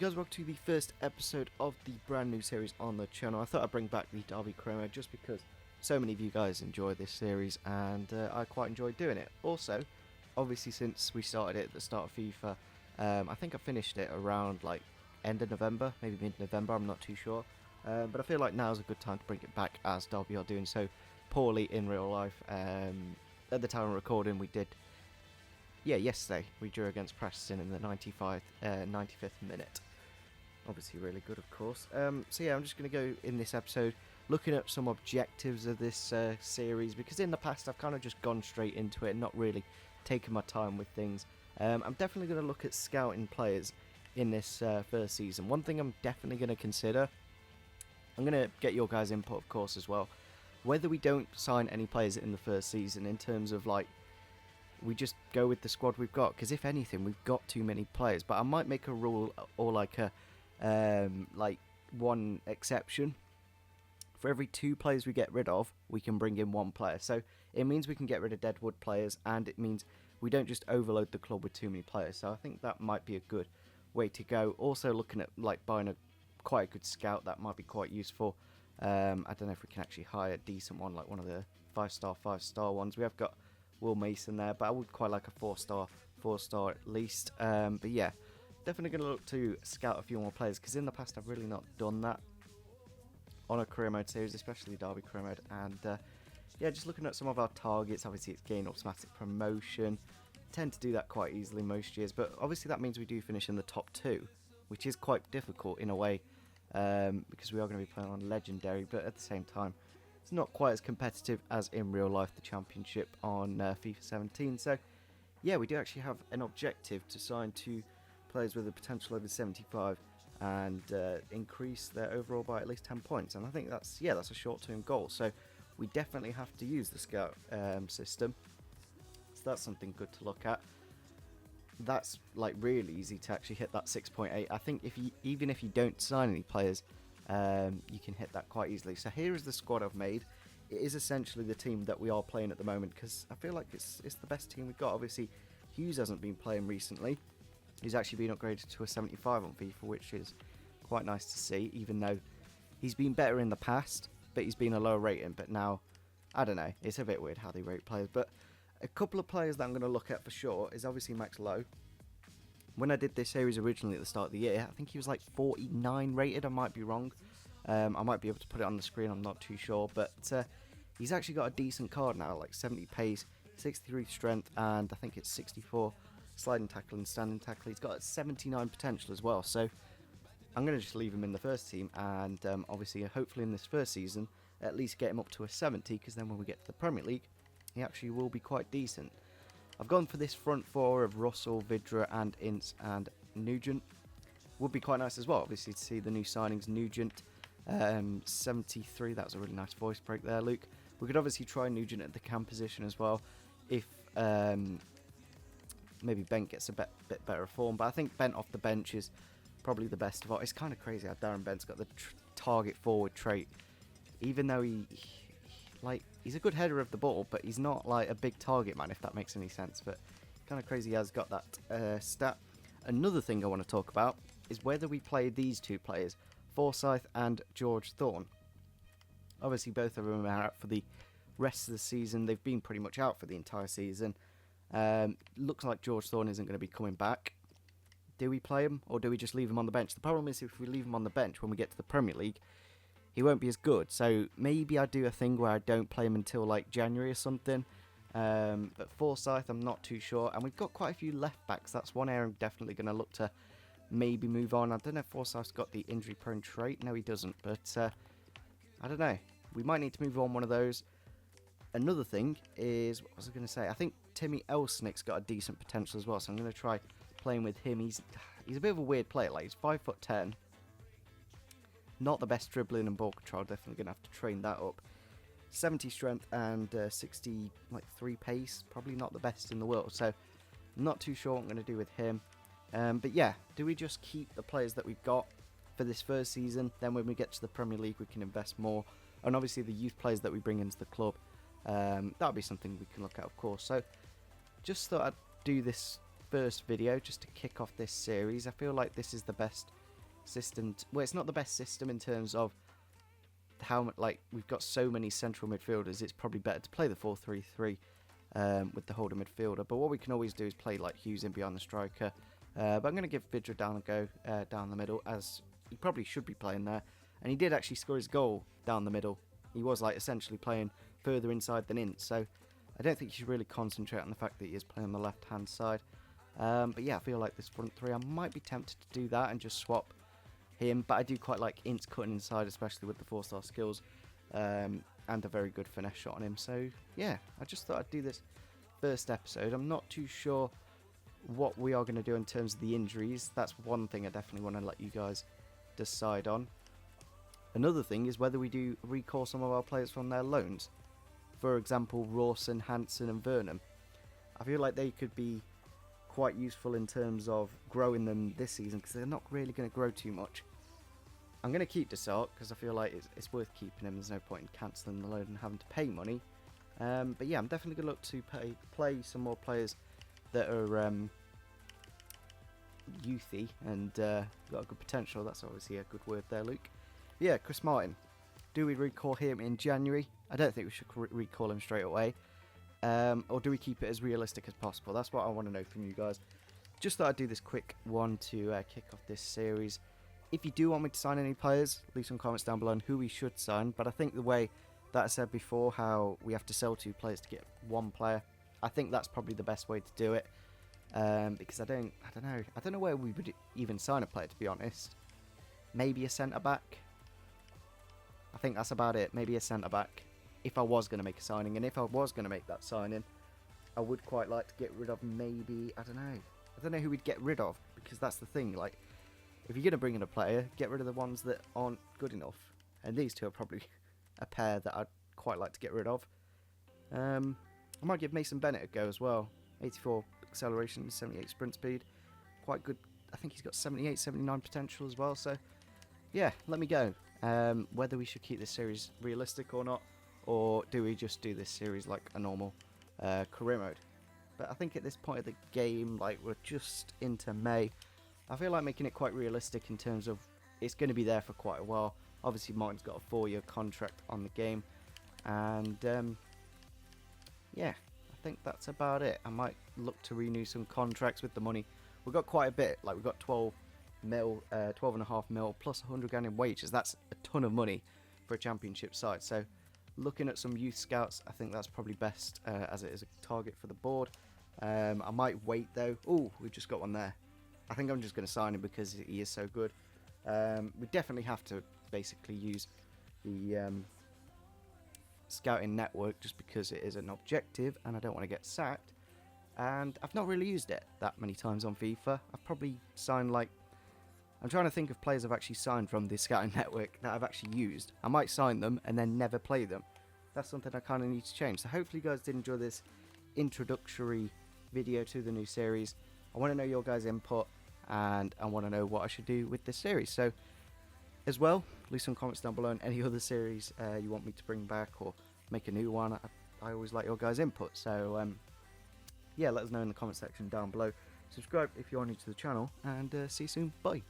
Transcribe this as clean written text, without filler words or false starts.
guys, welcome to the first episode of the brand new series on the channel. I thought I'd bring back the Derby Chromo just because so many of you guys enjoy this series and I quite enjoy doing it. Also, obviously since we started it at the start of FIFA, I think I finished it around like end of November, maybe mid-November, I'm not too sure. But I feel like now's a good time to bring it back as Derby are doing so poorly in real life. At the time of recording we did, yesterday we drew against Preston in the 95th minute. Obviously really good, of course. So yeah, I'm just going to go in this episode looking at some objectives of this series, because in the past I've kind of just gone straight into it and not really taken my time with things. I'm definitely going to look at scouting players in this first season. One thing I'm definitely going to consider, I'm going to get your guys' input of course as well, whether we don't sign any players in the first season in terms of like we just go with the squad we've got, because if anything we've got too many players. But I might make a rule or like a one exception. For every 2 players we get rid of, we can bring in 1 player. So it means we can get rid of deadwood players, and it means we don't just overload the club with too many players. So I think that might be a good way to go. Also looking at like buying quite a good scout, that might be quite useful. I don't know if we can actually hire a decent one, like one of the 5-star ones. We have got Will Mason there, but I would quite like a 4-star at least. But yeah, definitely going to look to scout a few more players, because in the past I've really not done that on a career mode series, especially Derby career mode. And yeah, just looking at some of our targets. Obviously it's gain automatic promotion, tend to do that quite easily most years, but obviously that means we do finish in the top 2, which is quite difficult in a way, because we are going to be playing on legendary, but at the same time it's not quite as competitive as in real life, the championship on FIFA 17. So yeah, we do actually have an objective to sign 2 players with a potential over 75 and increase their overall by at least 10 points. And I think that's a short-term goal. So we definitely have to use the scout system. So that's something good to look at. That's like really easy to actually hit that 6.8. I think even if you don't sign any players, you can hit that quite easily. So here is the squad I've made. It is essentially the team that we are playing at the moment, because I feel like it's the best team we've got. Obviously Hughes hasn't been playing recently. He's actually been upgraded to a 75 on FIFA, which is quite nice to see, even though he's been better in the past, but he's been a lower rating. But now, I don't know, it's a bit weird how they rate players. But a couple of players that I'm going to look at for sure is obviously Max Lowe. When I did this series originally at the start of the year, I think he was like 49 rated, I might be wrong. I might be able to put it on the screen, I'm not too sure. But he's actually got a decent card now, like 70 pace, 63 strength, and I think it's 64 sliding tackle and standing tackle. He's got 79 potential as well, so I'm going to just leave him in the first team, and obviously hopefully in this first season at least get him up to a 70, because then when we get to the Premier League he actually will be quite decent. I've gone for this front 4 of Russell, Vidra and Ince and Nugent. Would be quite nice as well, obviously, to see the new signings. Nugent 73, that was a really nice voice break there, Luke. We could obviously try Nugent at the cam position as well if maybe Bent gets a bit better form, but I think Bent off the bench is probably the best of all. It's kind of crazy how Darren Bent's got the target forward trait, even though he's a good header of the ball, but he's not like a big target man, if that makes any sense. But kind of crazy he has got that stat. Another thing I want to talk about is whether we play these 2 players, Forsyth and George Thorne. Obviously both of them are out for the rest of the season. They've been pretty much out for the entire season. Looks like George Thorne isn't going to be coming back. Do we play him, or do we just leave him on the bench? The problem is, if we leave him on the bench when we get to the Premier League, he won't be as good. So maybe I do a thing where I don't play him until like January or something. But Forsyth, I'm not too sure. And we've got quite a few left backs. That's one area I'm definitely going to look to maybe move on. I don't know if Forsyth's got the injury prone trait. No, he doesn't. But I don't know. We might need to move on one of those. Another thing is, what was I going to say? I think Timmy Elsnick's got a decent potential as well, so I'm going to try playing with him. He's a bit of a weird player. Like, he's 5'10". Not the best dribbling and ball control. Definitely going to have to train that up. 70 strength and 63 pace. Probably not the best in the world. So, not too sure what I'm going to do with him. But yeah, do we just keep the players that we've got for this first season? Then when we get to the Premier League, we can invest more. And obviously the youth players that we bring into the club, that'll be something we can look at, of course. So just thought I'd do this first video just to kick off this series. I feel like this is the best system. Well, it's not the best system in terms of how like we've got so many central midfielders. It's probably better to play the 4-3-3 with the holder midfielder. But what we can always do is play like Hughes in behind the striker. But I'm going to give Vidra down a go down the middle, as he probably should be playing there. And he did actually score his goal down the middle. He was like essentially playing further inside than in. So I don't think you should really concentrate on the fact that he is playing on the left-hand side. But yeah, I feel like this front three, I might be tempted to do that and just swap him. But I do quite like Ince cutting inside, especially with the 4-star skills. And a very good finesse shot on him. So yeah, I just thought I'd do this first episode. I'm not too sure what we are going to do in terms of the injuries. That's one thing I definitely want to let you guys decide on. Another thing is whether we do recall some of our players from their loans. For example, Rawson, Hansen and Vernon. I feel like they could be quite useful in terms of growing them this season, because they're not really going to grow too much. I'm going to keep Desart because I feel like it's worth keeping him. There's no point in cancelling the loan and having to pay money. But yeah, I'm definitely going to look to play some more players that are youthy and got a good potential. That's obviously a good word there, Luke. Yeah, Chris Martin. Do we recall him in January? I don't think we should recall him straight away. Or do we keep it as realistic as possible? That's what I want to know from you guys. Just thought I'd do this quick one to kick off this series. If you do want me to sign any players, leave some comments down below on who we should sign. But I think the way that I said before, how we have to sell 2 players to get 1 player, I think that's probably the best way to do it. Because I don't know where we would even sign a player, to be honest. Maybe a centre back. I think that's about it. Maybe a centre back. If I was going to make a signing, and if I was going to make that signing, I would quite like to get rid of maybe, I don't know who we'd get rid of, because that's the thing. Like, if you're going to bring in a player, get rid of the ones that aren't good enough. And these two are probably a pair that I'd quite like to get rid of. I might give Mason Bennett a go as well. 84 acceleration, 78 sprint speed. Quite good. I think he's got 78, 79 potential as well. So, yeah, let me go. Whether we should keep this series realistic or not, or do we just do this series like a normal career mode. But I think at this point of the game, like we're just into May, I feel like making it quite realistic in terms of it's going to be there for quite a while. Obviously Martin's got a 4-year contract on the game, and yeah, I think that's about it. I might look to renew some contracts with the money. We've got quite a bit, like we've got 12.5 mil plus 100 grand in wages. That's a ton of money for a championship side. So looking at some youth scouts, I think that's probably best as it is a target for the board. I might wait though. Oh, we've just got one there. I think I'm just going to sign him because he is so good. We definitely have to basically use the scouting network just because it is an objective and I don't want to get sacked. And I've not really used it that many times on FIFA. I've probably signed like... I'm trying to think of players I've actually signed from the scouting network that I've actually used. I might sign them and then never play them. That's something I kind of need to change. So hopefully you guys did enjoy this introductory video to the new series. I want to know your guys' input and I want to know what I should do with this series. So as well, leave some comments down below on any other series you want me to bring back or make a new one. I always like your guys' input. So yeah, let us know in the comment section down below. Subscribe if you're new to the channel and see you soon. Bye.